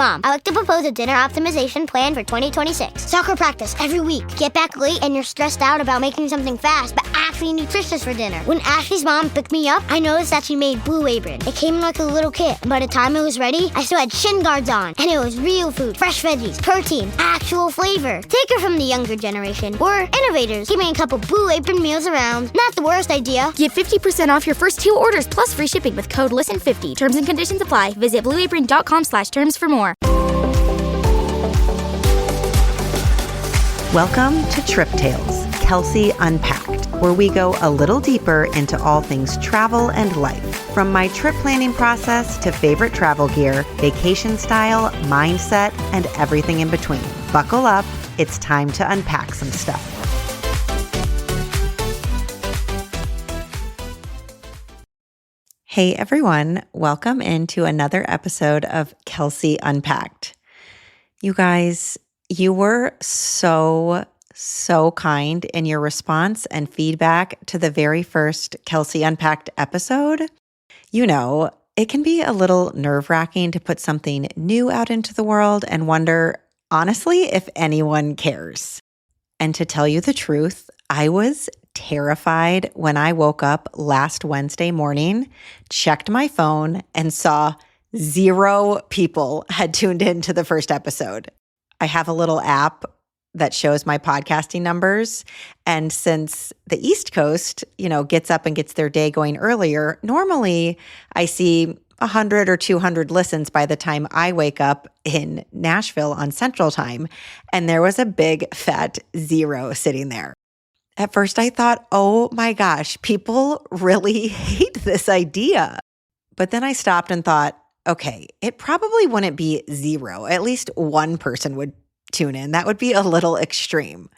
Mom, I like to propose a dinner optimization plan for 2026. Soccer practice every week. Get back late and you're stressed out about making something fast, but actually nutritious for dinner. When Ashley's mom picked me up, I noticed that she made Blue Apron. It came in like a little kit. By the time it was ready, I still had shin guards on. And it was real food, fresh veggies, protein, actual flavor. Take her from the younger generation. We're innovators, keeping a couple Blue Apron meals around. Not the worst idea. Get 50% off your first 2 orders plus free shipping with code LISTEN50. Terms and conditions apply. Visit blueapron.com/terms for more. Welcome to Trip Tales, Kelsey Unpacked, where we go a little deeper into all things travel and life. From my trip planning process to favorite travel gear, vacation style, mindset, and everything in between. Buckle up, it's time to unpack some stuff. Hey everyone, welcome into another episode of Kelsey Unpacked. You guys, you were so kind in your response and feedback to the very first Kelsey Unpacked episode. You know, it can be a little nerve-wracking to put something new out into the world and wonder, honestly, if anyone cares. And to tell you the truth, I was terrified when I woke up last Wednesday morning, checked my phone, and saw 0 people had tuned in to the first episode. I have a little app that shows my podcasting numbers. And since the East Coast, gets up and gets their day going earlier, normally I see 100 or 200 listens by the time I wake up in Nashville on Central Time. And there was a big fat 0 sitting there. At first I thought, oh my gosh, people really hate this idea. But then I stopped and thought, okay, it probably wouldn't be 0. At least one person would tune in. That would be a little extreme.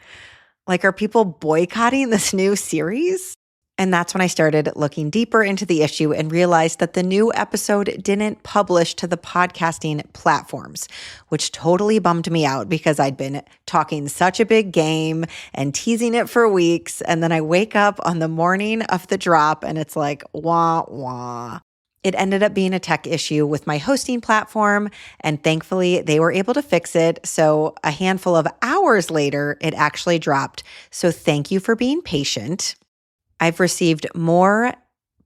Like, are people boycotting this new series? And that's when I started looking deeper into the issue and realized that the new episode didn't publish to the podcasting platforms, which totally bummed me out because I'd been talking such a big game and teasing it for weeks. And then I wake up on the morning of the drop and it's like, wah, wah. It ended up being a tech issue with my hosting platform, and thankfully they were able to fix it. So a handful of hours later, it actually dropped. So thank you for being patient. I've received more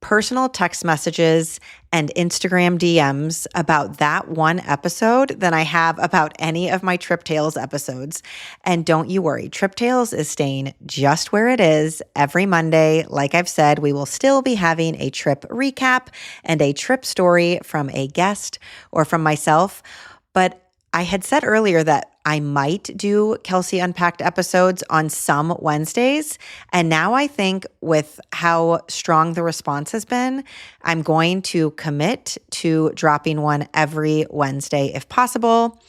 personal text messages and Instagram DMs about that one episode than I have about any of my Trip Tales episodes. And don't you worry, Trip Tales is staying just where it is every Monday. Like I've said, we will still be having a trip recap and a trip story from a guest or from myself. But I had said earlier that I might do Kelsey Unpacked episodes on some Wednesdays. And now I think with how strong the response has been, I'm going to commit to dropping one every Wednesday if possible.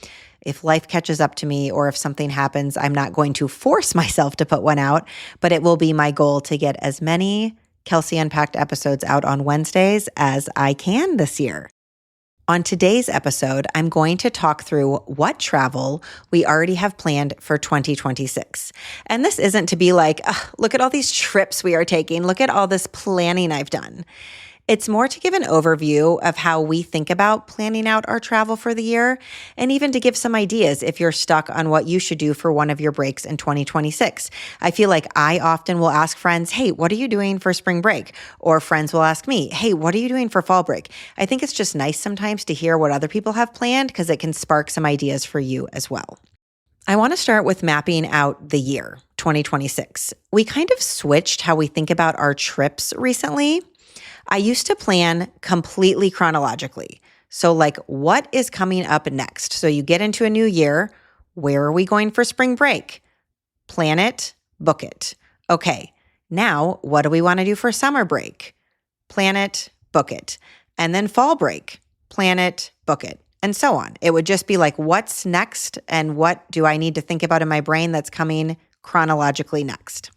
If life catches up to me or if something happens, I'm not going to force myself to put one out, but it will be my goal to get as many Kelsey Unpacked episodes out on Wednesdays as I can this year. On today's episode, I'm going to talk through what travel we already have planned for 2026. And this isn't to be like, look at all these trips we are taking. Look at all this planning I've done. It's more to give an overview of how we think about planning out our travel for the year, and even to give some ideas if you're stuck on what you should do for one of your breaks in 2026. I feel like I often will ask friends, hey, what are you doing for spring break? Or friends will ask me, hey, what are you doing for fall break? I think it's just nice sometimes to hear what other people have planned because it can spark some ideas for you as well. I want to start with mapping out the year, 2026. We kind of switched how we think about our trips recently. I used to plan completely chronologically. So like, what is coming up next? So you get into a new year. Where are we going for spring break? Plan it, book it. Okay, now what do we want to do for summer break? Plan it, book it. And then fall break, plan it, book it, and so on. It would just be like, what's next and what do I need to think about in my brain that's coming chronologically next?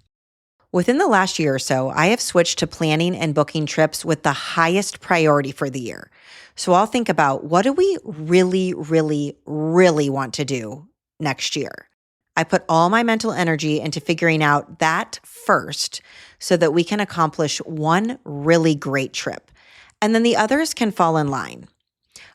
Within the last year or so, I have switched to planning and booking trips with the highest priority for the year. So I'll think about, what do we really, really, really want to do next year? I put all my mental energy into figuring out that first so that we can accomplish one really great trip. And then the others can fall in line.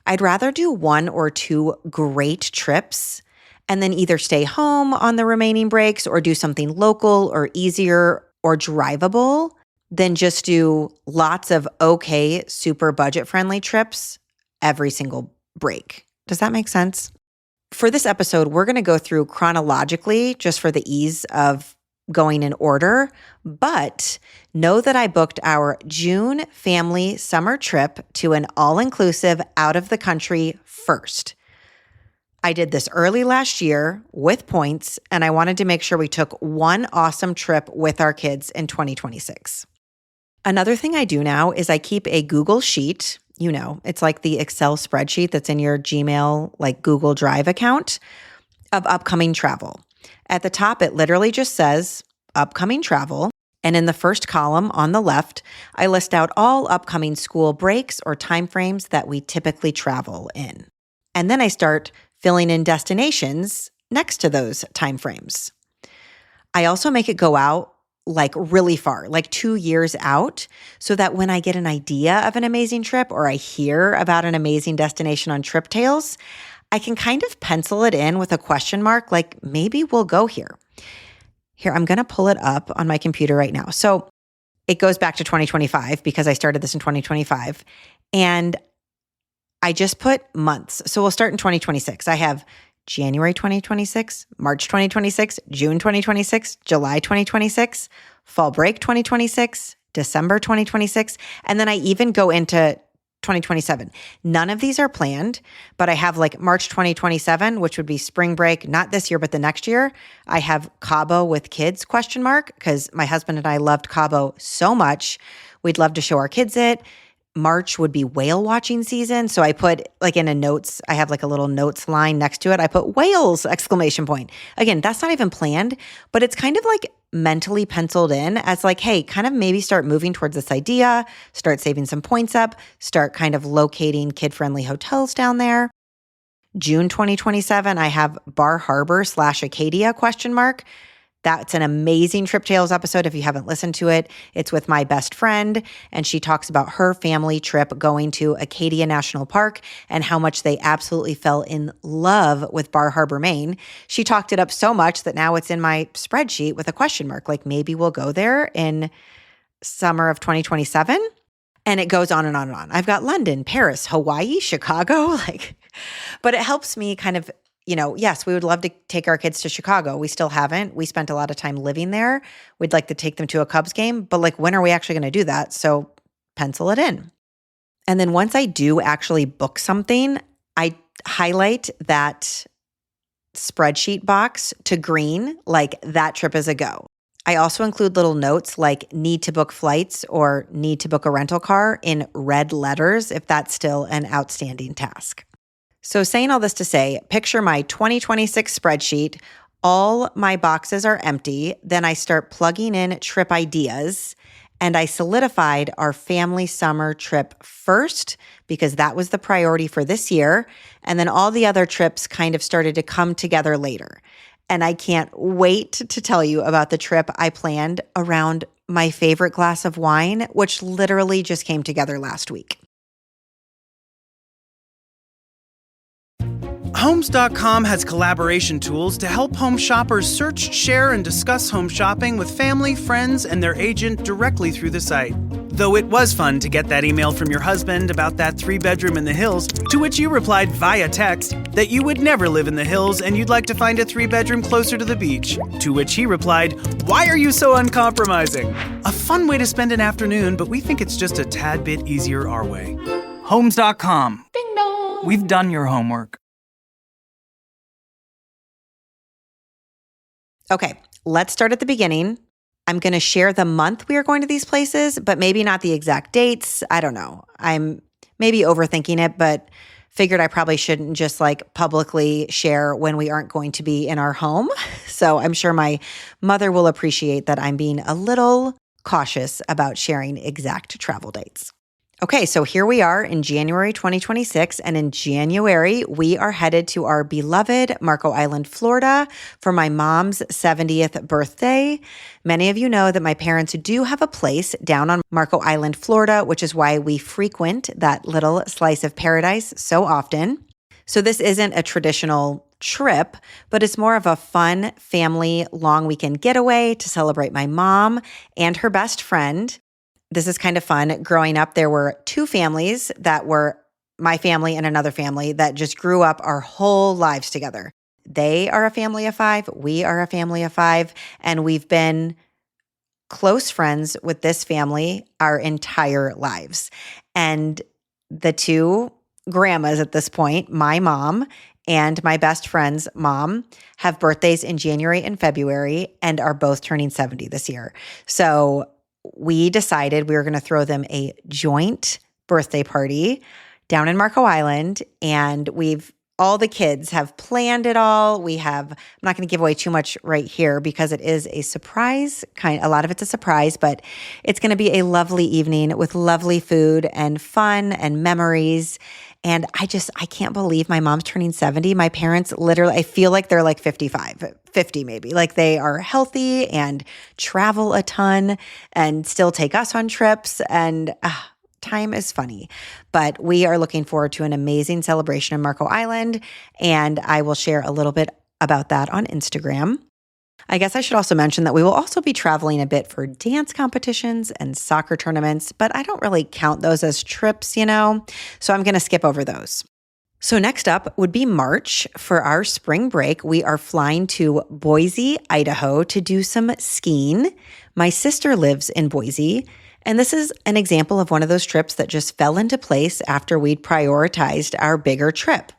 I'd rather do 1 or 2 great trips and then either stay home on the remaining breaks or do something local or easier or drivable than just do lots of okay, super budget-friendly trips every single break. Does that make sense? For this episode, we're going to go through chronologically just for the ease of going in order, but know that I booked our June family summer trip to an all-inclusive out of the country first. I did this early last year with points, and I wanted to make sure we took one awesome trip with our kids in 2026. Another thing I do now is I keep a Google Sheet. You know, it's like the Excel spreadsheet that's in your Gmail, like Google Drive account of upcoming travel. At the top, it literally just says upcoming travel. And in the first column on the left, I list out all upcoming school breaks or timeframes that we typically travel in. And then I start filling in destinations next to those timeframes. I also make it go out like really far, like 2 years out, so that when I get an idea of an amazing trip or I hear about an amazing destination on Trip Tales, I can kind of pencil it in with a question mark, like maybe we'll go here. Here, I'm going to pull it up on my computer right now. So it goes back to 2025 because I started this in 2025. And I just put months. So we'll start in 2026. I have January 2026, March 2026, June 2026, July 2026, fall break 2026, December 2026, and then I even go into 2027. None of these are planned, but I have like March 2027, which would be spring break, not this year, but the next year. I have Cabo with kids, ? Because my husband and I loved Cabo so much. We'd love to show our kids it. March would be whale watching season. So I put like in a notes, I have like a little notes line next to it. I put whales ! Again, that's not even planned, but it's kind of like mentally penciled in as like, hey, kind of maybe start moving towards this idea, start saving some points up, start kind of locating kid-friendly hotels down there. June 2027, I have Bar Harbor / Acadia ? That's an amazing Trip Tales episode if you haven't listened to it. It's with my best friend, and she talks about her family trip going to Acadia National Park and how much they absolutely fell in love with Bar Harbor, Maine. She talked it up so much that now it's in my spreadsheet with a question mark, like maybe we'll go there in summer of 2027. And it goes on and on and on. I've got London, Paris, Hawaii, Chicago, but it helps me kind of, yes, we would love to take our kids to Chicago. We still haven't. We spent a lot of time living there. We'd like to take them to a Cubs game, but when are we actually going to do that? So pencil it in. And then once I do actually book something, I highlight that spreadsheet box to green, like that trip is a go. I also include little notes like need to book flights or need to book a rental car in red letters if that's still an outstanding task. So saying all this to say, picture my 2026 spreadsheet. All my boxes are empty. Then I start plugging in trip ideas, and I solidified our family summer trip first because that was the priority for this year. And then all the other trips kind of started to come together later. And I can't wait to tell you about the trip I planned around my favorite glass of wine, which literally just came together last week. Homes.com has collaboration tools to help home shoppers search, share, and discuss home shopping with family, friends, and their agent directly through the site. Though it was fun to get that email from your husband about that 3-bedroom in the hills, to which you replied via text that you would never live in the hills and you'd like to find a 3-bedroom closer to the beach. To which he replied, "Why are you so uncompromising?" A fun way to spend an afternoon, but we think it's just a tad bit easier our way. Homes.com. Ding dong. We've done your homework. Okay, let's start at the beginning. I'm going to share the month we are going to these places, but maybe not the exact dates. I don't know. I'm maybe overthinking it, but figured I probably shouldn't just publicly share when we aren't going to be in our home. So I'm sure my mother will appreciate that I'm being a little cautious about sharing exact travel dates. Okay, so here we are in January 2026, and in January, we are headed to our beloved Marco Island, Florida for my mom's 70th birthday. Many of you know that my parents do have a place down on Marco Island, Florida, which is why we frequent that little slice of paradise so often. So this isn't a traditional trip, but it's more of a fun family long weekend getaway to celebrate my mom and her best friend. This is kind of fun. Growing up, there were two families that were my family and another family that just grew up our whole lives together. They are a family of five. We are a family of five. And we've been close friends with this family our entire lives. And the two grandmas at this point, my mom and my best friend's mom, have birthdays in January and February and are both turning 70 this year. So we decided we were going to throw them a joint birthday party down in Marco Island, and all the kids have planned it all. I'm not going to give away too much right here because it is a surprise, a lot of it's a surprise, but it's going to be a lovely evening with lovely food and fun and memories. And I can't believe my mom's turning 70. My parents literally, I feel like they're like 55, 50 maybe. Like they are healthy and travel a ton and still take us on trips. And time is funny. But we are looking forward to an amazing celebration in Marco Island. And I will share a little bit about that on Instagram. I guess I should also mention that we will also be traveling a bit for dance competitions and soccer tournaments, but I don't really count those as trips, so I'm going to skip over those. So next up would be March. For our spring break, we are flying to Boise, Idaho to do some skiing. My sister lives in Boise, and this is an example of one of those trips that just fell into place after we'd prioritized our bigger trip.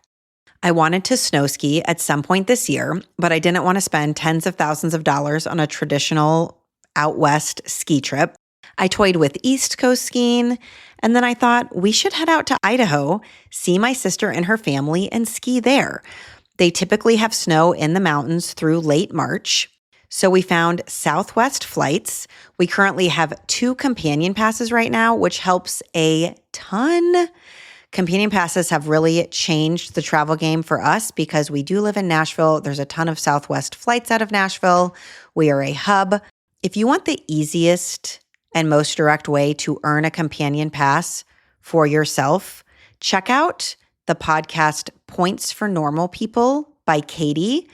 I wanted to snow ski at some point this year, but I didn't want to spend tens of thousands of dollars on a traditional out west ski trip. I toyed with East Coast skiing, and then I thought we should head out to Idaho, see my sister and her family, and ski there. They typically have snow in the mountains through late March. So we found Southwest flights. We currently have 2 companion passes right now, which helps a ton. Companion passes have really changed the travel game for us because we do live in Nashville. There's a ton of Southwest flights out of Nashville. We are a hub. If you want the easiest and most direct way to earn a companion pass for yourself, check out the podcast Points for Normal People by Katie.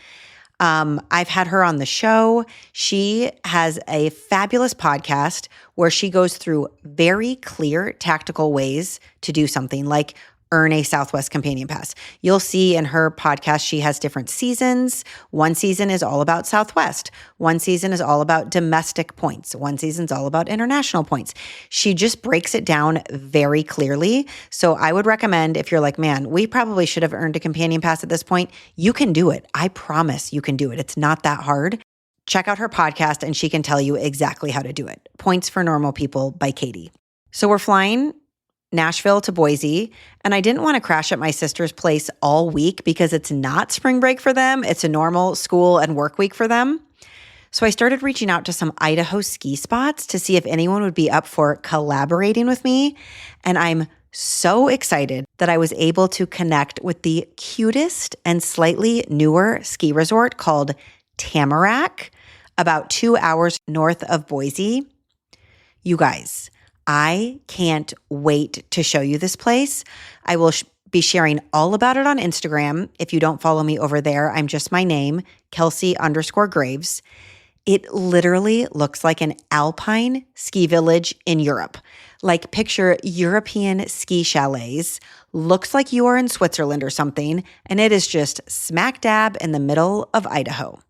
I've had her on the show. She has a fabulous podcast where she goes through very clear tactical ways to do something like earn a Southwest Companion Pass. You'll see in her podcast, she has different seasons. One season is all about Southwest. One season is all about domestic points. One season's all about international points. She just breaks it down very clearly. So I would recommend if you're like, man, we probably should have earned a Companion Pass at this point, you can do it. I promise you can do it. It's not that hard. Check out her podcast and she can tell you exactly how to do it. Points for Normal People by Katie. So we're flying Nashville to Boise, and I didn't want to crash at my sister's place all week because it's not spring break for them. It's a normal school and work week for them. So I started reaching out to some Idaho ski spots to see if anyone would be up for collaborating with me. And I'm so excited that I was able to connect with the cutest and slightly newer ski resort called Tamarack, about 2 hours north of Boise. You guys, I can't wait to show you this place. I will be sharing all about it on Instagram. If you don't follow me over there, I'm just my name, Kelsey_Graves. It literally looks like an alpine ski village in Europe. Like picture European ski chalets. Looks like you are in Switzerland or something, and it is just smack dab in the middle of Idaho.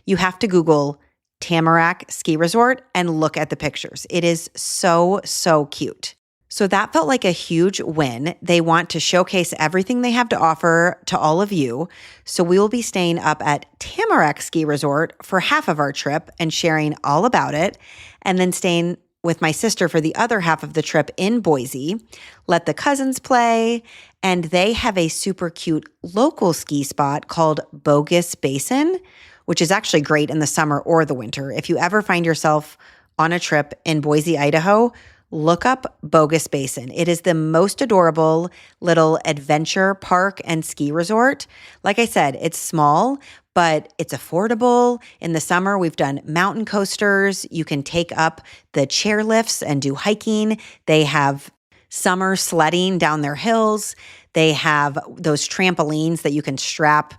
You have to Google Tamarack Ski Resort and look at the pictures. It is so, so cute. So that felt like a huge win. They want to showcase everything they have to offer to all of you. So we will be staying up at Tamarack Ski Resort for half of our trip and sharing all about it, and then staying with my sister for the other half of the trip in Boise. Let the cousins play, and they have a super cute local ski spot called Bogus Basin, which is actually great in the summer or the winter. If you ever find yourself on a trip in Boise, Idaho, look up Bogus Basin. It is the most adorable little adventure park and ski resort. Like I said, it's small, but it's affordable. In the summer, we've done mountain coasters. You can take up the chairlifts and do hiking. They have summer sledding down their hills. They have those trampolines that you can strap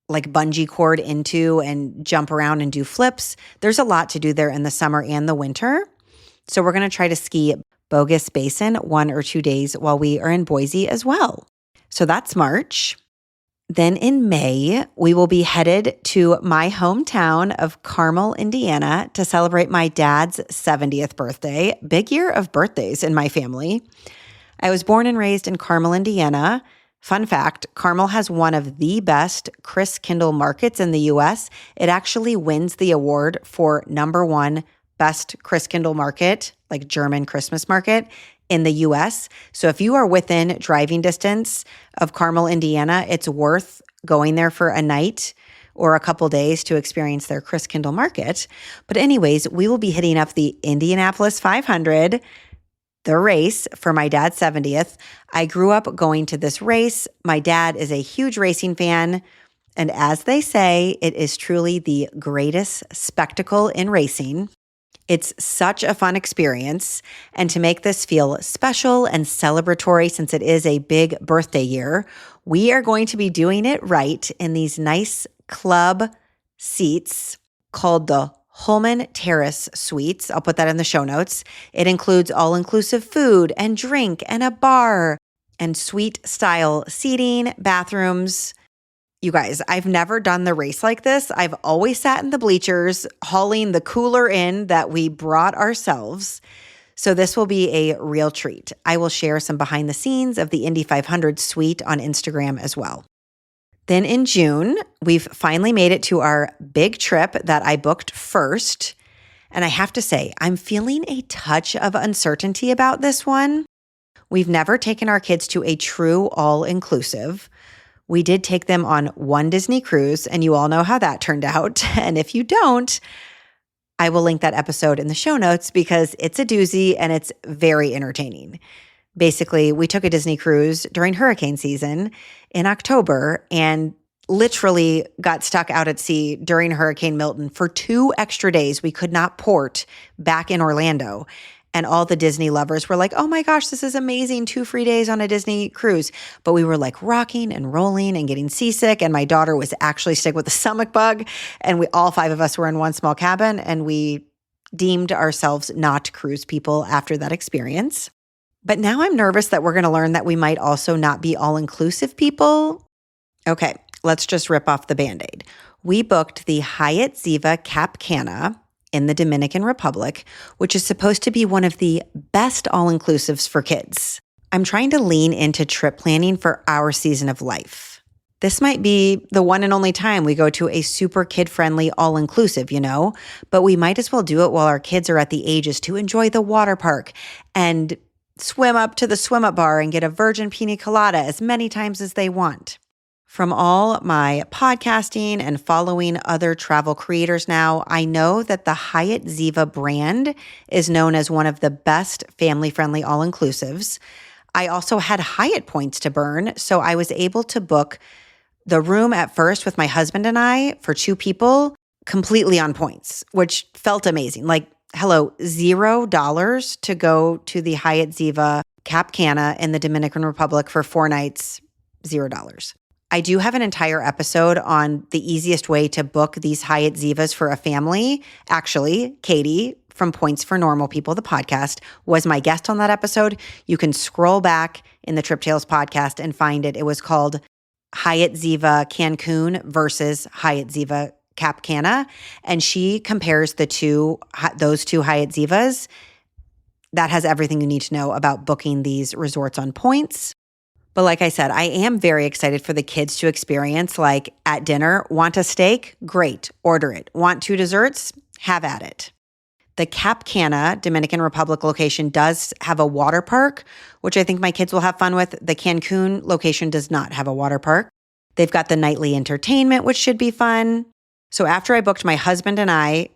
like bungee cord into and jump around and do flips. There's a lot to do there in the summer and the winter. So we're going to try to ski Bogus Basin 1 or 2 days while we are in Boise as well. So that's March. Then in May, we will be headed to my hometown of Carmel, Indiana to celebrate my dad's 70th birthday. Big year of birthdays in my family. I was born and raised in Carmel, Indiana. Fun fact, Carmel has one of the best Christkindl markets in the U.S. It actually wins the award for #1 best Christkindl market, like German Christmas market in the U.S. So if you are within driving distance of Carmel, Indiana, it's worth going there for a night or a couple days to experience their Christkindl market. But anyways, we will be hitting up the Indianapolis 500, the race for my dad's 70th. I grew up going to this race. My dad is a huge racing fan. And as they say, it is truly the greatest spectacle in racing. It's such a fun experience. And to make this feel special and celebratory, since it is a big birthday year, we are going to be doing it right in these nice club seats called the Hulman Terrace suites. I'll put that in the show notes. It includes all-inclusive food and drink and a bar and suite-style seating, bathrooms. You guys, I've never done the race like this. I've always sat in the bleachers, hauling the cooler in that we brought ourselves. So this will be a real treat. I will share some behind the scenes of the Indy 500 suite on Instagram as well. Then in June, we've finally made it to our big trip that I booked first. And I have to say, I'm feeling a touch of uncertainty about this one. We've never taken our kids to a true all-inclusive. We did take them on one Disney cruise, and you all know how that turned out. And if you don't, I will link that episode in the show notes because it's a doozy and it's very entertaining. Basically, we took a Disney cruise during hurricane season in October and literally got stuck out at sea during Hurricane Milton for 2 extra days. We could not port back in Orlando. And all the Disney lovers were like, oh my gosh, this is amazing, 2 free days on a Disney cruise. But we were like rocking and rolling and getting seasick. And my daughter was actually sick with a stomach bug. And all 5 of us were in one small cabin. And we deemed ourselves not cruise people after that experience. But now I'm nervous that we're going to learn that we might also not be all-inclusive people. Okay, let's just rip off the Band-Aid. We booked the Hyatt Ziva Cap Cana in the Dominican Republic, which is supposed to be one of the best all-inclusives for kids. I'm trying to lean into trip planning for our season of life. This might be the one and only time we go to a super kid-friendly all-inclusive, but we might as well do it while our kids are at the ages to enjoy the water park and swim up to the swim-up bar and get a virgin pina colada as many times as they want. From all my podcasting and following other travel creators now, I know that the Hyatt Ziva brand is known as one of the best family-friendly all-inclusives. I also had Hyatt points to burn, so I was able to book the room at first with my husband and I for 2 people completely on points, which felt amazing. Like, hello, $0 to go to the Hyatt Ziva Cap Cana in the Dominican Republic for 4 nights, $0. I do have an entire episode on the easiest way to book these Hyatt Zivas for a family. Actually, Katie from Points for Normal People, the podcast, was my guest on that episode. You can scroll back in the Trip Tales podcast and find it. It was called Hyatt Ziva Cancun versus Hyatt Ziva Cap Cana, and she compares those two Hyatt Zivas. That has everything you need to know about booking these resorts on points. But like I said, I am very excited for the kids to experience, like at dinner, want a steak? Great, order it. Want 2 desserts? Have at it. The Cap Cana Dominican Republic location does have a water park, which I think my kids will have fun with. The Cancun location does not have a water park. They've got the nightly entertainment, which should be fun. So after I booked my husband and I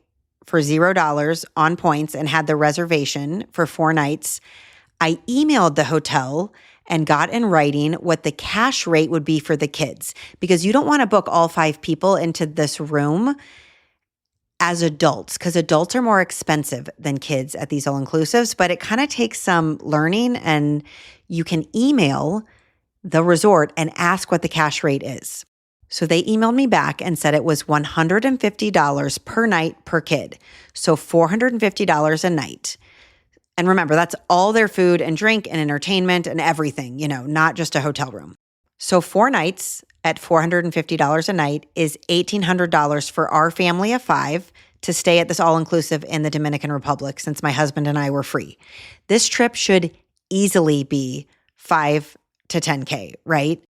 for $0 on points and had the reservation for 4 nights, I emailed the hotel and got in writing what the cash rate would be for the kids, because you don't want to book all 5 people into this room as adults, because adults are more expensive than kids at these all-inclusives, but it kind of takes some learning, and you can email the resort and ask what the cash rate is. So they emailed me back and said it was $150 per night per kid, so $450 a night. And remember, that's all their food and drink and entertainment and everything, not just a hotel room. So 4 nights at $450 a night is $1,800 for our family of 5 to stay at this all-inclusive in the Dominican Republic, since my husband and I were free. This trip should easily be $5 to $10K, right?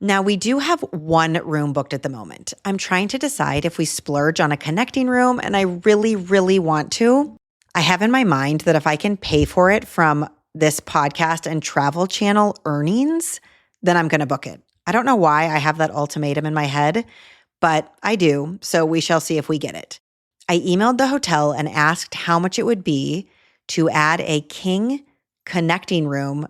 Now, we do have 1 room booked at the moment. I'm trying to decide if we splurge on a connecting room, and I really, really want to. I have in my mind that if I can pay for it from this podcast and travel channel earnings, then I'm going to book it. I don't know why I have that ultimatum in my head, but I do, so we shall see if we get it. I emailed the hotel and asked how much it would be to add a king connecting room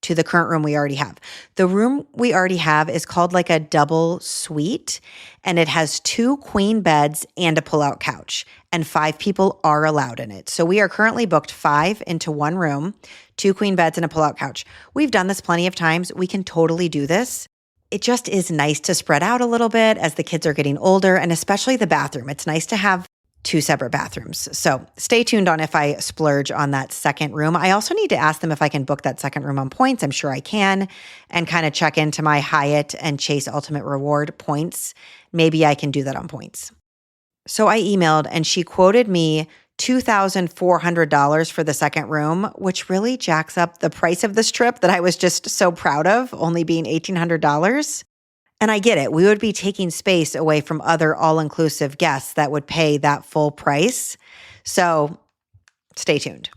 to the current room we already have. The room we already have is called like a double suite, and it has 2 queen beds and a pull-out couch, and 5 people are allowed in it. So we are currently booked 5 into 1 room, 2 queen beds and a pull-out couch. We've done this plenty of times. We can totally do this. It just is nice to spread out a little bit as the kids are getting older, and especially the bathroom. It's nice to have 2 separate bathrooms. So stay tuned on if I splurge on that second room. I also need to ask them if I can book that second room on points. I'm sure I can, and kind of check into my Hyatt and Chase Ultimate Reward points. Maybe I can do that on points. So I emailed, and she quoted me $2,400 for the second room, which really jacks up the price of this trip that I was just so proud of, only being $1,800. And I get it. We would be taking space away from other all-inclusive guests that would pay that full price. So stay tuned.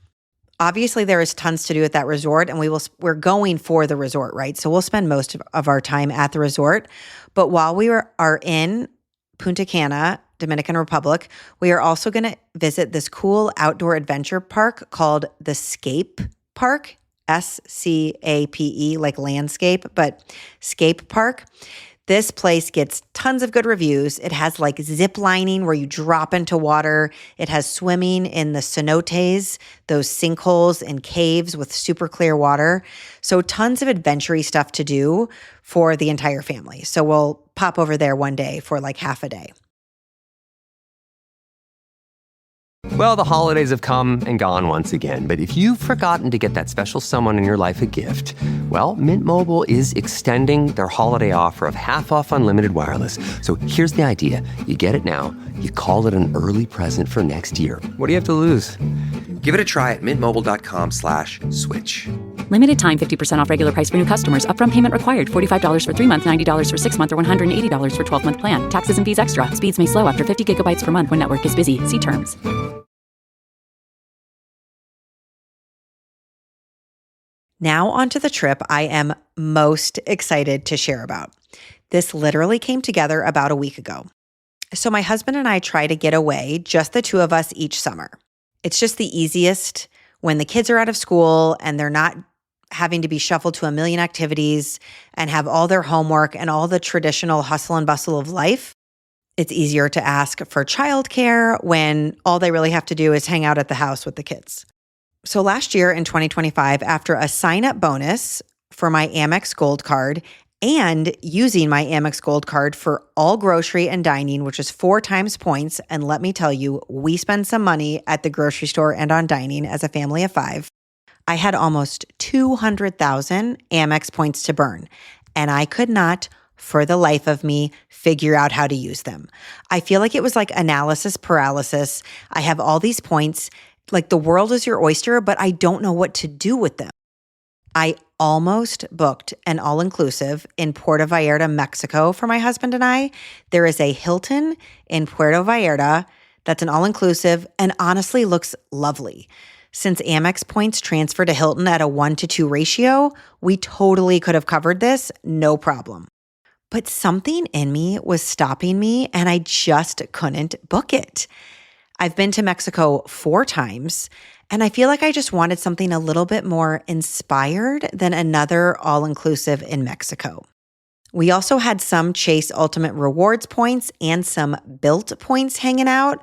Obviously, there is tons to do at that resort, and we're going for the resort, right? So we'll spend most of our time at the resort. But while we are in Punta Cana, Dominican Republic, we are also going to visit this cool outdoor adventure park called the Scape Park, Scape, like landscape, but Scape Park. This place gets tons of good reviews. It has like zip lining where you drop into water. It has swimming in the cenotes, those sinkholes and caves with super clear water. So tons of adventure-y stuff to do for the entire family. So we'll pop over there one day for like half a day. Well, the holidays have come and gone once again, but if you've forgotten to get that special someone in your life a gift, well, Mint Mobile is extending their holiday offer of half off unlimited wireless. So here's the idea. You get it now, you call it an early present for next year. What do you have to lose? Give it a try at mintmobile.com/switch. Limited time 50% off regular price for new customers. Upfront payment required. $45 for 3 months, $90 for 6 months, or $180 for 12-month plan. Taxes and fees extra. Speeds may slow after 50 gigabytes per month when network is busy. See terms. Now onto the trip I am most excited to share about. This literally came together about a week ago. So my husband and I try to get away, just the 2 of us each summer. It's just the easiest when the kids are out of school and they're not having to be shuffled to a million activities and have all their homework and all the traditional hustle and bustle of life. It's easier to ask for childcare when all they really have to do is hang out at the house with the kids. So last year in 2025, after a sign-up bonus for my Amex Gold card and using my Amex Gold card for all grocery and dining, which is 4 times points, and let me tell you, we spend some money at the grocery store and on dining as a family of 5, I had almost 200,000 Amex points to burn, and I could not, for the life of me, figure out how to use them. I feel like it was like analysis paralysis. I have all these points, like the world is your oyster, but I don't know what to do with them. I almost booked an all-inclusive in Puerto Vallarta, Mexico for my husband and I. There is a Hilton in Puerto Vallarta that's an all-inclusive and honestly looks lovely. Since Amex points transfer to Hilton at a 1-to-2 ratio, we totally could have covered this, no problem. But something in me was stopping me and I just couldn't book it. I've been to Mexico 4 times, and I feel like I just wanted something a little bit more inspired than another all-inclusive in Mexico. We also had some Chase Ultimate Rewards points and some Bilt points hanging out.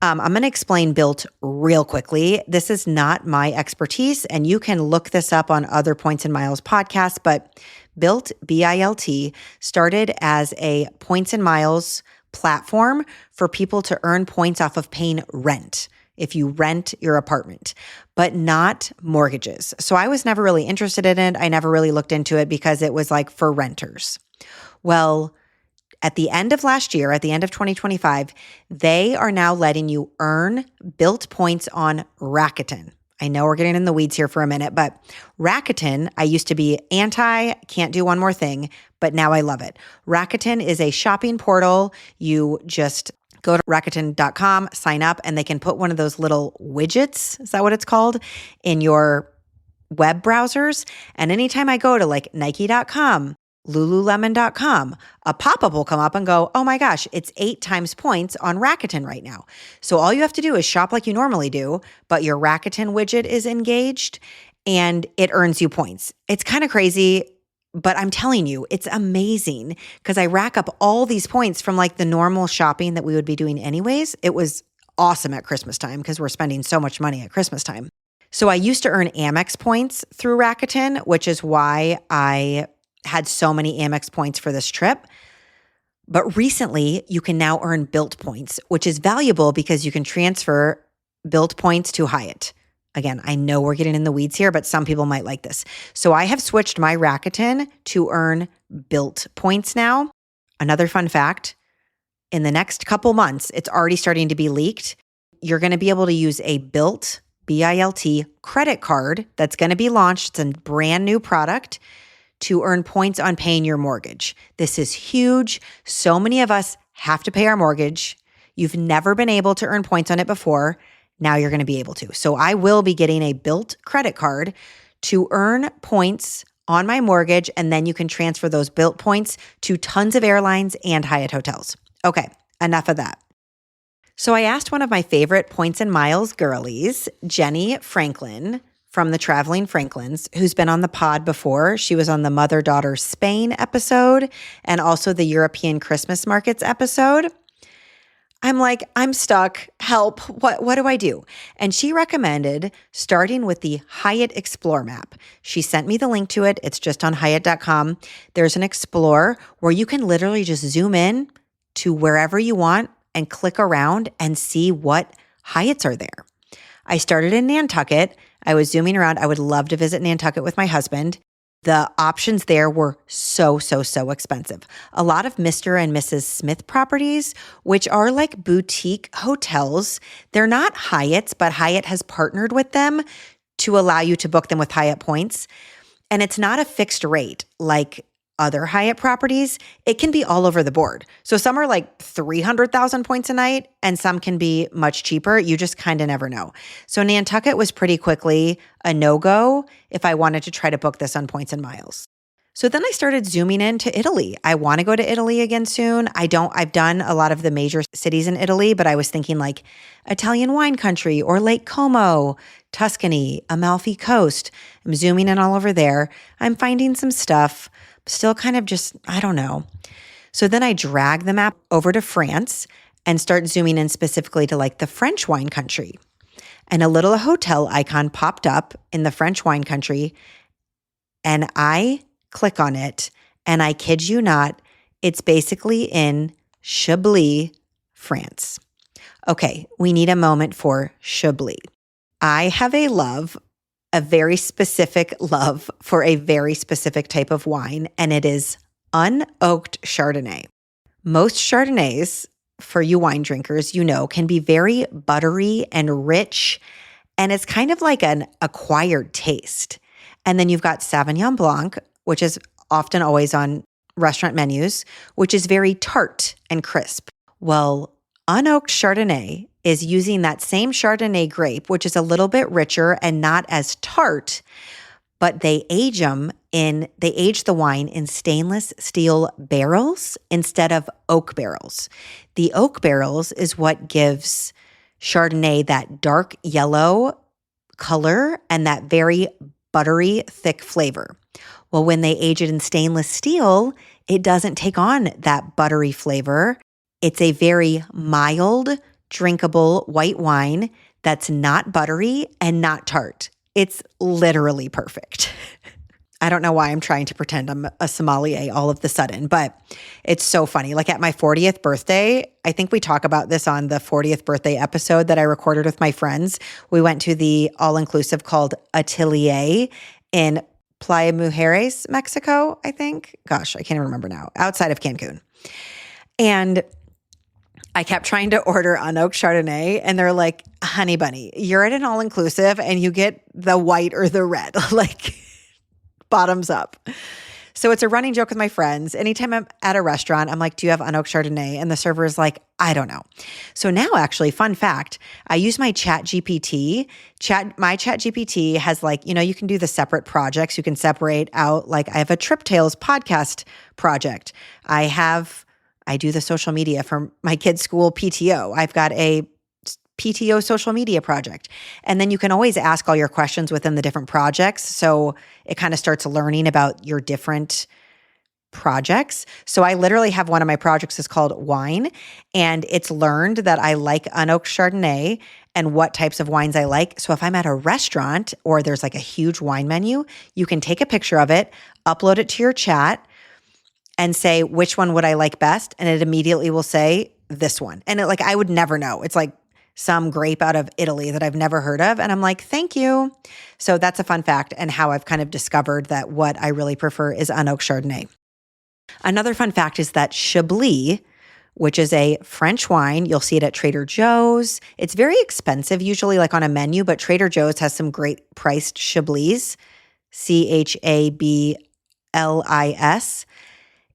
I'm going to explain Bilt real quickly. This is not my expertise, and you can look this up on other Points and Miles podcasts, but Bilt, B-I-L-T, started as a Points and Miles platform for people to earn points off of paying rent if you rent your apartment, but not mortgages. So I was never really interested in it. I never really looked into it because it was like for renters. Well, at the end of last year, at the end of 2025, they are now letting you earn Bilt points on Rakuten. I know we're getting in the weeds here for a minute, but Rakuten, I used to be anti, can't do one more thing, but now I love it. Rakuten is a shopping portal. You just go to Rakuten.com, sign up, and they can put one of those little widgets, is that what it's called, in your web browsers. And anytime I go to like Nike.com, Lululemon.com, a pop-up will come up and go, oh my gosh, it's 8 times points on Rakuten right now. So all you have to do is shop like you normally do, but your Rakuten widget is engaged and it earns you points. It's kind of crazy, but I'm telling you, it's amazing because I rack up all these points from like the normal shopping that we would be doing anyways. It was awesome at Christmas time because we're spending so much money at Christmas time. So I used to earn Amex points through Rakuten, which is why I had so many Amex points for this trip. But recently, you can now earn Bilt points, which is valuable because you can transfer Bilt points to Hyatt. Again, I know we're getting in the weeds here, but some people might like this. So I have switched my Rakuten to earn Bilt points now. Another fun fact, in the next couple months, it's already starting to be leaked. You're going to be able to use a Bilt, B-I-L-T, credit card that's going to be launched. It's a brand new product to earn points on paying your mortgage. This is huge. So many of us have to pay our mortgage. You've never been able to earn points on it before. Now you're going to be able to. So I will be getting a Bilt credit card to earn points on my mortgage, and then you can transfer those Bilt points to tons of airlines and Hyatt hotels. Okay, enough of that. So I asked one of my favorite Points and Miles girlies, Jenny Franklin, from the Traveling Franklins, who's been on the pod before. She was on the Mother-Daughter Spain episode and also the European Christmas Markets episode. I'm like, I'm stuck. Help. What do I do? And she recommended starting with the Hyatt Explore map. She sent me the link to it. It's just on Hyatt.com. There's an Explore where you can literally just zoom in to wherever you want and click around and see what Hyatts are there. I started in Nantucket. I was zooming around. I would love to visit Nantucket with my husband. The options there were so expensive. A lot of Mr. and Mrs. Smith properties, which are like boutique hotels. They're not Hyatts, but Hyatt has partnered with them to allow you to book them with Hyatt points. And it's not a fixed rate like other Hyatt properties. It can be all over the board. So some are like 300,000 points a night and some can be much cheaper. You just kind of never know. So Nantucket was pretty quickly a no-go if I wanted to try to book this on Points and Miles. So then I started zooming into Italy. I want to go to Italy again soon. I've done a lot of the major cities in Italy, but I was thinking like Italian wine country or Lake Como, Tuscany, Amalfi Coast. I'm zooming in all over there. I'm finding some stuff. Still kind of just, I don't know. So then I drag the map over to France and start zooming in specifically to like the French wine country. And a little hotel icon popped up in the French wine country and I click on it and I kid you not, it's basically in Chablis, France. Okay, we need a moment for Chablis. I have a very specific love for a very specific type of wine, and it is unoaked Chardonnay. Most Chardonnays, for you wine drinkers, you know, can be very buttery and rich, and it's kind of like an acquired taste. And then you've got Sauvignon Blanc, which is often always on restaurant menus, which is very tart and crisp. Well, unoaked Chardonnay is using that same Chardonnay grape, which is a little bit richer and not as tart, but they age the wine in stainless steel barrels instead of oak barrels. The oak barrels is what gives Chardonnay, that dark yellow color and that very buttery, thick flavor. Well, when they age it in stainless steel, it doesn't take on that buttery flavor. It's a very mild, drinkable white wine that's not buttery and not tart. It's literally perfect. I don't know why I'm trying to pretend I'm a sommelier all of the sudden, but it's so funny. Like at my 40th birthday, I think we talk about this on the 40th birthday episode that I recorded with my friends. We went to the all-inclusive called Atelier in Playa Mujeres, Mexico, I think. Gosh, I can't even remember now. Outside of Cancun. And I kept trying to order Unoaked Chardonnay, and they're like, honey bunny, you're at an all-inclusive and you get the white or the red, like bottoms up. So it's a running joke with my friends. Anytime I'm at a restaurant, I'm like, do you have Unoaked Chardonnay? And the server is like, I don't know. So now actually, fun fact, I use my ChatGPT. My ChatGPT has like, you can do the separate projects. You can separate out, like I have a Trip Tales podcast project. I do the social media for my kids' school PTO. I've got a PTO social media project. And then you can always ask all your questions within the different projects. So it kind of starts learning about your different projects. So I literally have one of my projects is called wine, and it's learned that I like Unoaked Chardonnay and what types of wines I like. So if I'm at a restaurant or there's like a huge wine menu, you can take a picture of it, upload it to your chat, and say, which one would I like best? And it immediately will say this one. And I would never know. It's like some grape out of Italy that I've never heard of. And I'm like, thank you. So that's a fun fact and how I've kind of discovered that what I really prefer is Unoaked Chardonnay. Another fun fact is that Chablis, which is a French wine, you'll see it at Trader Joe's. It's very expensive, usually like on a menu, but Trader Joe's has some great priced Chablis, Chablis.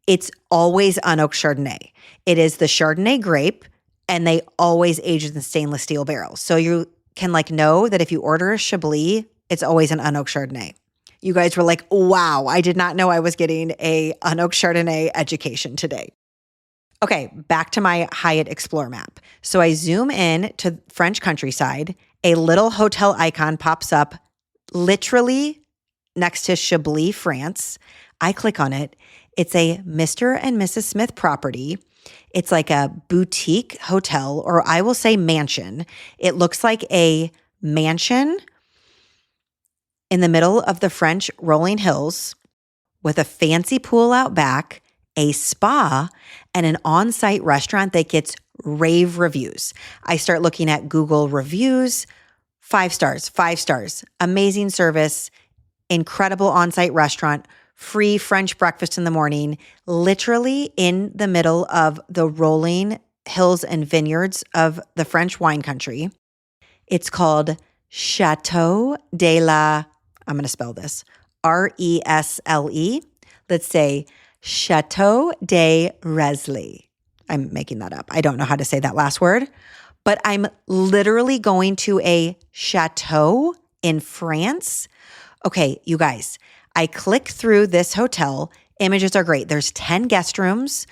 It's always Unoaked Chardonnay. It is the Chardonnay grape, and they always age in stainless steel barrels. So you can know that if you order a Chablis, it's always an Unoaked Chardonnay. You guys were like, wow, I did not know I was getting a Unoaked Chardonnay education today. Okay, back to my Hyatt Explore map. So I zoom in to French countryside. A little hotel icon pops up literally next to Chablis, France. I click on it. It's a Mr. and Mrs. Smith property. It's like a boutique hotel, or I will say mansion. It looks like a mansion in the middle of the French rolling hills with a fancy pool out back, a spa, and an on-site restaurant that gets rave reviews. I start looking at Google reviews, 5 stars, amazing service, incredible on-site restaurant, free French breakfast in the morning, literally in the middle of the rolling hills and vineyards of the French wine country. It's called Chateau de la, I'm going to spell this, Resle. Let's say Chateau de Resle. I'm making that up. I don't know how to say that last word, but I'm literally going to a chateau in France. Okay, you guys, I click through this hotel. Images are great. There's 10 guest rooms.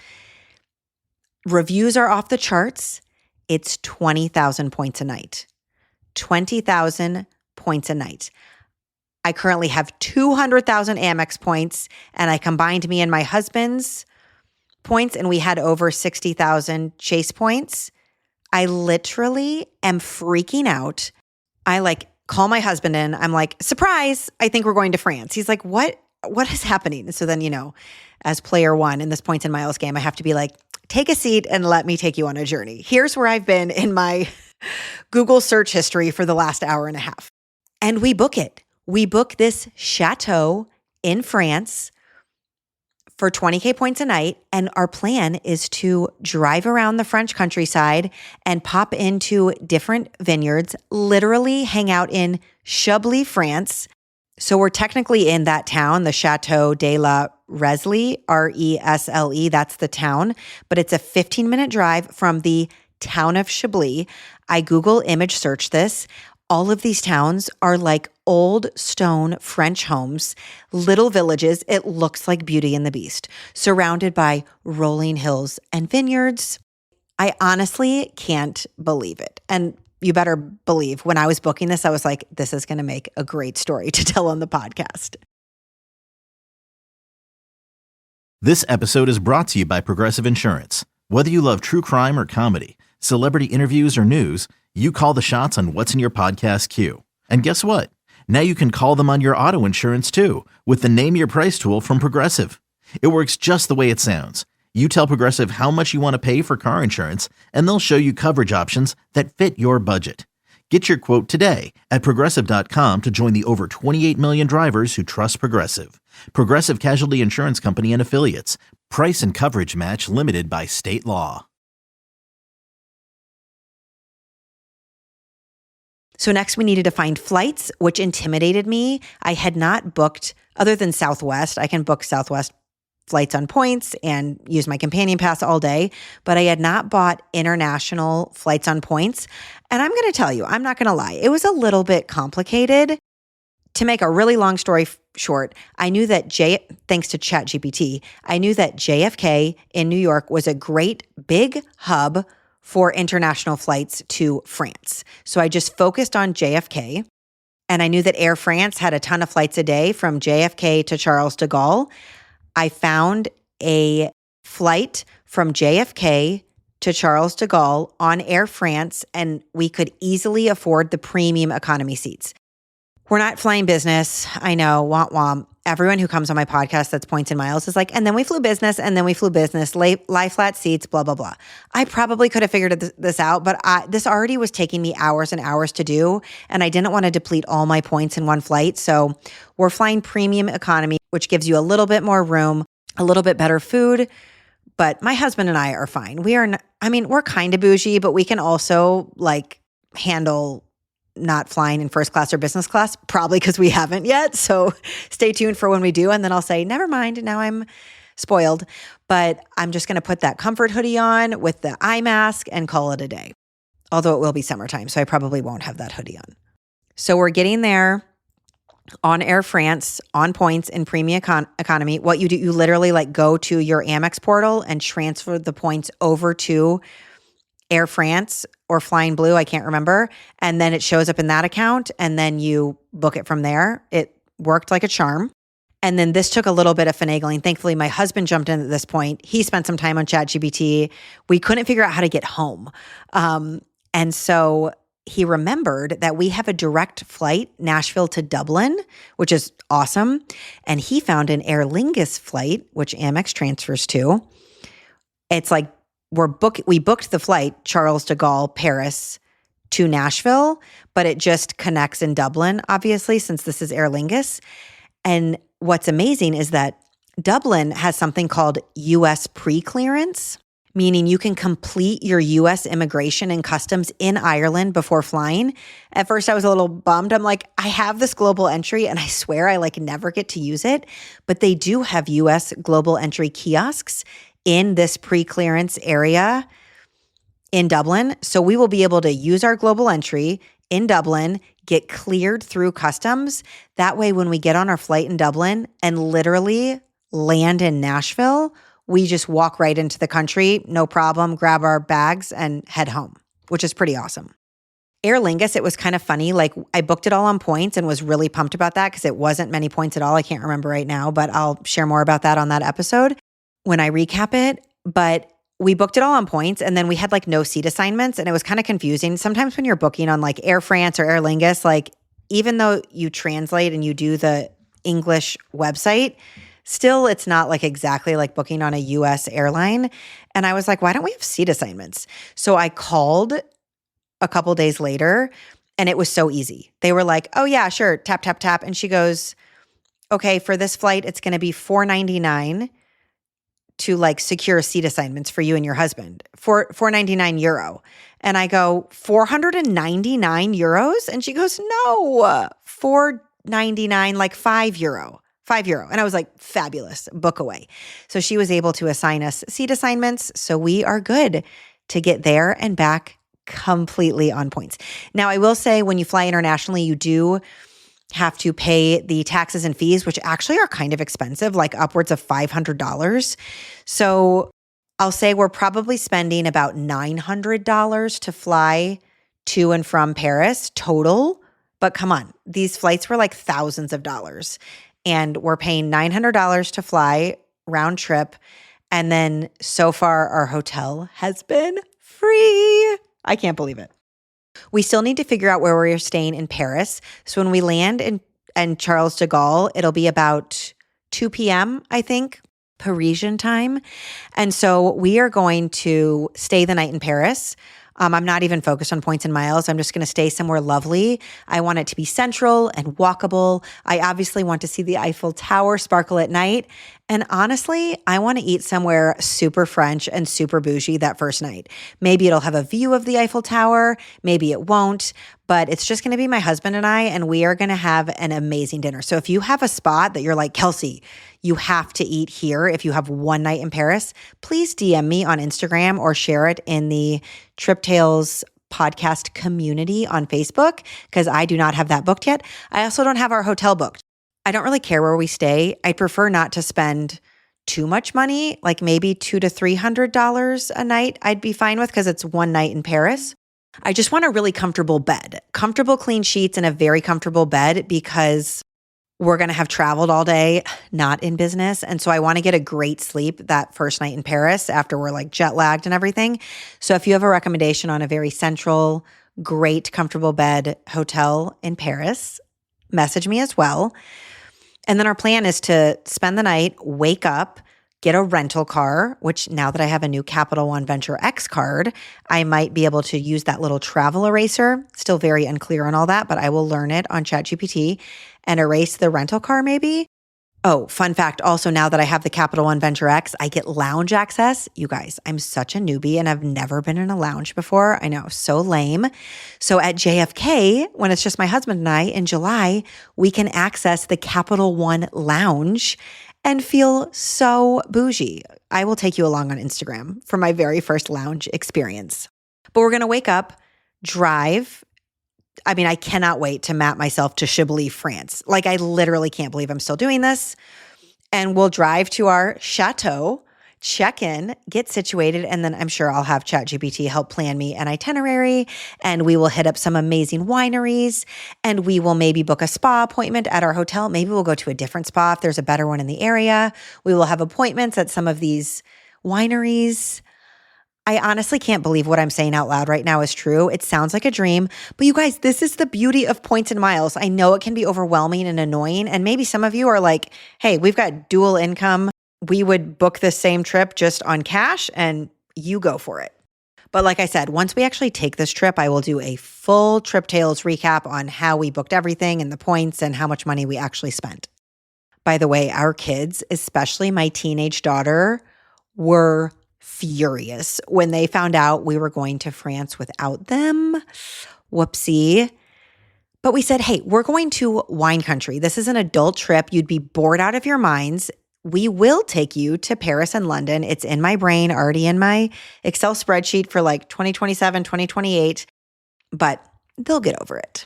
Reviews are off the charts. It's 20,000 points a night. 20,000 points a night. I currently have 200,000 Amex points, and I combined me and my husband's points, and we had over 60,000 Chase points. I literally am freaking out. I call my husband in. I'm like, surprise, I think we're going to France. He's like, what is happening? And so then, as player one in this points and miles game, I have to be like, take a seat and let me take you on a journey. Here's where I've been in my Google search history for the last hour and a half. And we book it. We book this chateau in France for 20K points a night. And our plan is to drive around the French countryside and pop into different vineyards, literally hang out in Chablis, France. So we're technically in that town, the Chateau de la Resle, Resle, that's the town. But it's a 15-minute drive from the town of Chablis. I Google image search this. All of these towns are like old stone French homes, little villages. It looks like Beauty and the Beast, surrounded by rolling hills and vineyards. I honestly can't believe it. And you better believe when I was booking this, I was like, this is going to make a great story to tell on the podcast. This episode is brought to you by Progressive Insurance. Whether you love true crime or comedy, celebrity interviews or news, you call the shots on what's in your podcast queue. And guess what? Now you can call them on your auto insurance too with the Name Your Price tool from Progressive. It works just the way it sounds. You tell Progressive how much you want to pay for car insurance, and they'll show you coverage options that fit your budget. Get your quote today at Progressive.com to join the over 28 million drivers who trust Progressive. Progressive Casualty Insurance Company and Affiliates. Price and coverage match limited by state law. So next we needed to find flights, which intimidated me. I had not booked, other than Southwest, I can book Southwest flights on points and use my companion pass all day, but I had not bought international flights on points. And I'm going to tell you, I'm not going to lie, it was a little bit complicated. To make a really long story short, I knew that thanks to ChatGPT, I knew that JFK in New York was a great big hub for international flights to France. So I just focused on JFK, and I knew that Air France had a ton of flights a day from JFK to Charles de Gaulle. I found a flight from JFK to Charles de Gaulle on Air France, and we could easily afford the premium economy seats. We're not flying business. I know, womp womp. Everyone who comes on my podcast that's Points and Miles is like, and then we flew business, and then we flew business, lie flat seats, blah, blah, blah. I probably could have figured this out, but this already was taking me hours and hours to do, and I didn't want to deplete all my points in one flight. So we're flying premium economy, which gives you a little bit more room, a little bit better food. But my husband and I are fine. We're kind of bougie, but we can also handle not flying in first class or business class, probably because we haven't yet. So stay tuned for when we do. And then I'll say, never mind, now I'm spoiled. But I'm just going to put that comfort hoodie on with the eye mask and call it a day. Although it will be summertime, so I probably won't have that hoodie on. So we're getting there on Air France, on points in premium economy. What you do, you literally go to your Amex portal and transfer the points over to Air France or Flying Blue, I can't remember. And then it shows up in that account, and then you book it from there. It worked like a charm. And then this took a little bit of finagling. Thankfully, my husband jumped in at this point. He spent some time on ChatGPT. We couldn't figure out how to get home. And so he remembered that we have a direct flight, Nashville to Dublin, which is awesome. And he found an Aer Lingus flight, which Amex transfers to. It's we booked the flight, Charles de Gaulle, Paris to Nashville, but it just connects in Dublin, obviously, since this is Aer Lingus. And what's amazing is that Dublin has something called U.S. pre-clearance, meaning you can complete your U.S. immigration and customs in Ireland before flying. At first, I was a little bummed. I'm like, I have this global entry, and I swear I never get to use it. But they do have U.S. global entry kiosks in this pre-clearance area in Dublin. So we will be able to use our global entry in Dublin, get cleared through customs. That way, when we get on our flight in Dublin and literally land in Nashville, we just walk right into the country, no problem, grab our bags and head home, which is pretty awesome. Aer Lingus, it was kind of funny. I booked it all on points and was really pumped about that because it wasn't many points at all. I can't remember right now, but I'll share more about that on that episode when I recap it. But we booked it all on points, and then we had no seat assignments, and it was kind of confusing. Sometimes when you're booking on Air France or Aer Lingus, even though you translate and you do the English website, still it's not exactly like booking on a US airline. And I was like, why don't we have seat assignments? So I called a couple days later, and it was so easy. They were like, oh yeah, sure, tap, tap, tap. And she goes, okay, for this flight, it's going to be $4.99 to secure seat assignments for you and your husband for €499. And I go, 499 euros? And she goes, no, $4.99, €5. €5. And I was like, fabulous, book away. So she was able to assign us seat assignments. So we are good to get there and back completely on points. Now, I will say when you fly internationally, you do have to pay the taxes and fees, which actually are kind of expensive, upwards of $500. So I'll say we're probably spending about $900 to fly to and from Paris total. But come on, these flights were like thousands of dollars. And we're paying $900 to fly round trip. And then so far, our hotel has been free. I can't believe it. We still need to figure out where we're staying in Paris. So when we land in Charles de Gaulle, it'll be about 2 p.m., I think, Parisian time. And so we are going to stay the night in Paris. I'm not even focused on points and miles. I'm just going to stay somewhere lovely. I want it to be central and walkable. I obviously want to see the Eiffel Tower sparkle at night. And honestly, I want to eat somewhere super French and super bougie that first night. Maybe it'll have a view of the Eiffel Tower. Maybe it won't. But it's just going to be my husband and I, and we are going to have an amazing dinner. So if you have a spot that you're like, Kelsey, you have to eat here if you have one night in Paris, please DM me on Instagram or share it in the Trip Tales podcast community on Facebook, because I do not have that booked yet. I also don't have our hotel booked. I don't really care where we stay. I'd prefer not to spend too much money, like maybe $200 to $300 a night I'd be fine with because it's one night in Paris. I just want a really comfortable bed, comfortable clean sheets and a very comfortable bed because we're going to have traveled all day, not in business. And so I want to get a great sleep that first night in Paris after we're like jet lagged and everything. So if you have a recommendation on a very central, great, comfortable bed hotel in Paris, message me as well. And then our plan is to spend the night, wake up, get a rental car, which now that I have a new Capital One Venture X card, I might be able to use that little travel eraser. Still very unclear on all that, but I will learn it on ChatGPT and erase the rental car maybe. Oh, fun fact. Also, now that I have the Capital One Venture X, I get lounge access. You guys, I'm such a newbie and I've never been in a lounge before. I know, so lame. So at JFK, when it's just my husband and I in July, we can access the Capital One Lounge and feel so bougie. I will take you along on Instagram for my very first lounge experience. But we're going to wake up, drive. I mean, I cannot wait to map myself to Chablis, France. Like, I literally can't believe I'm still doing this. And we'll drive to our chateau, check in, get situated, and then I'm sure I'll have ChatGPT help plan me an itinerary, and we will hit up some amazing wineries, and we will maybe book a spa appointment at our hotel. Maybe we'll go to a different spa if there's a better one in the area. We will have appointments at some of these wineries. I honestly can't believe what I'm saying out loud right now is true. It sounds like a dream, but you guys, this is the beauty of points and miles. I know it can be overwhelming and annoying, and maybe some of you are like, hey, we've got dual income. We would book the same trip just on cash and you go for it. But like I said, once we actually take this trip, I will do a full Trip Tales recap on how we booked everything and the points and how much money we actually spent. By the way, our kids, especially my teenage daughter, were furious when they found out we were going to France without them. Whoopsie. But we said, hey, we're going to wine country. This is an adult trip. You'd be bored out of your minds. We will take you to Paris and London. It's in my brain, already in my Excel spreadsheet for like 2027, 2028, but they'll get over it.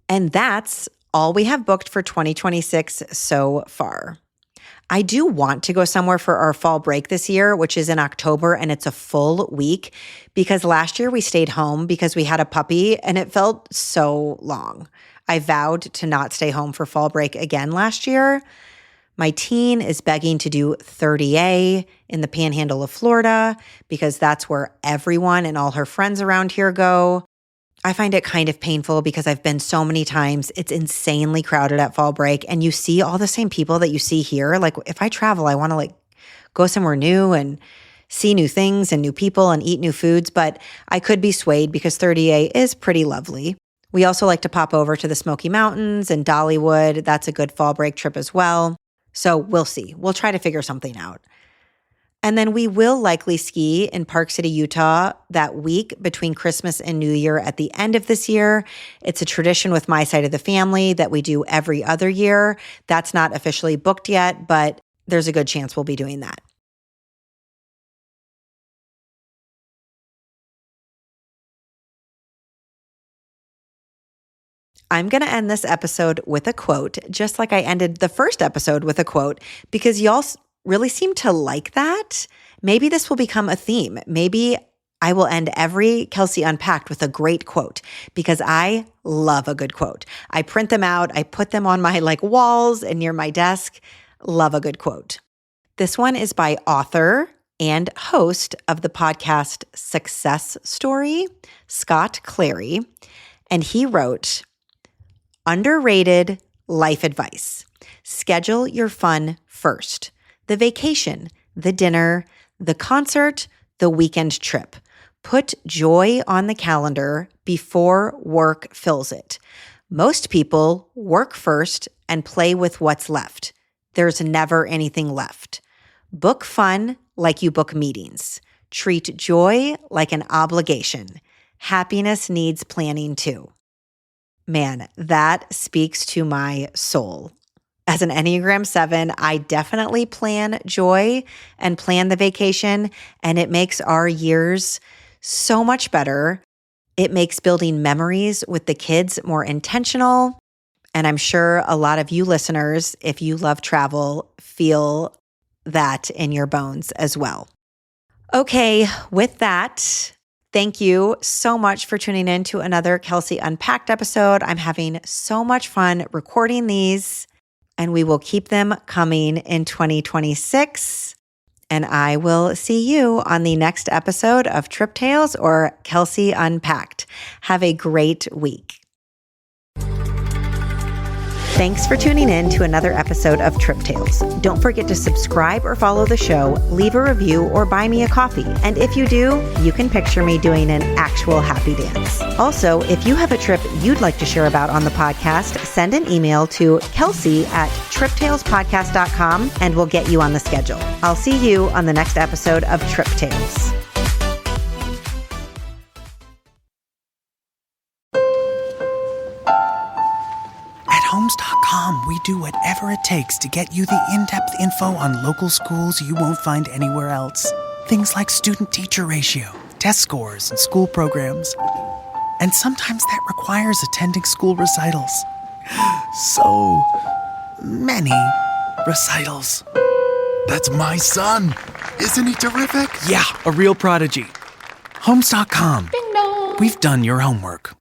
And that's all we have booked for 2026 so far. I do want to go somewhere for our fall break this year, which is in October, and it's a full week because last year we stayed home because we had a puppy and it felt so long. I vowed to not stay home for fall break again last year. My teen is begging to do 30A in the panhandle of Florida because that's where everyone and all her friends around here go. I find it kind of painful because I've been so many times. It's insanely crowded at fall break and you see all the same people that you see here. Like if I travel, I want to like go somewhere new and see new things and new people and eat new foods, but I could be swayed because 30A is pretty lovely. We also like to pop over to the Smoky Mountains and Dollywood. That's a good fall break trip as well. So we'll see. We'll try to figure something out. And then we will likely ski in Park City, Utah that week between Christmas and New Year at the end of this year. It's a tradition with my side of the family that we do every other year. That's not officially booked yet, but there's a good chance we'll be doing that. I'm going to end this episode with a quote, just like I ended the first episode with a quote, because y'all really seem to like that. Maybe this will become a theme. Maybe I will end every Kelsey Unpacked with a great quote because I love a good quote. I print them out. I put them on my walls and near my desk. Love a good quote. This one is by author and host of the podcast Success Story, Scott Clary. And he wrote, underrated life advice. Schedule your fun first. The vacation, the dinner, the concert, the weekend trip. Put joy on the calendar before work fills it. Most people work first and play with what's left. There's never anything left. Book fun like you book meetings. Treat joy like an obligation. Happiness needs planning too. Man, that speaks to my soul. As an Enneagram 7, I definitely plan joy and plan the vacation, and it makes our years so much better. It makes building memories with the kids more intentional. And I'm sure a lot of you listeners, if you love travel, feel that in your bones as well. Okay, with that, thank you so much for tuning in to another Kelsey Unpacked episode. I'm having so much fun recording these, and we will keep them coming in 2026. And I will see you on the next episode of Trip Tales or Kelsey Unpacked. Have a great week. Thanks for tuning in to another episode of Trip Tales. Don't forget to subscribe or follow the show, leave a review, or buy me a coffee. And if you do, you can picture me doing an actual happy dance. Also, if you have a trip you'd like to share about on the podcast, send an email to kelsey@triptalespodcast.com and we'll get you on the schedule. I'll see you on the next episode of Trip Tales. Homes.com, we do whatever it takes to get you the in-depth info on local schools you won't find anywhere else. Things like student-teacher ratio, test scores, and school programs. And sometimes that requires attending school recitals. So many recitals. That's my son. Isn't he terrific? Yeah, a real prodigy. Homes.com. Ding dong. We've done your homework.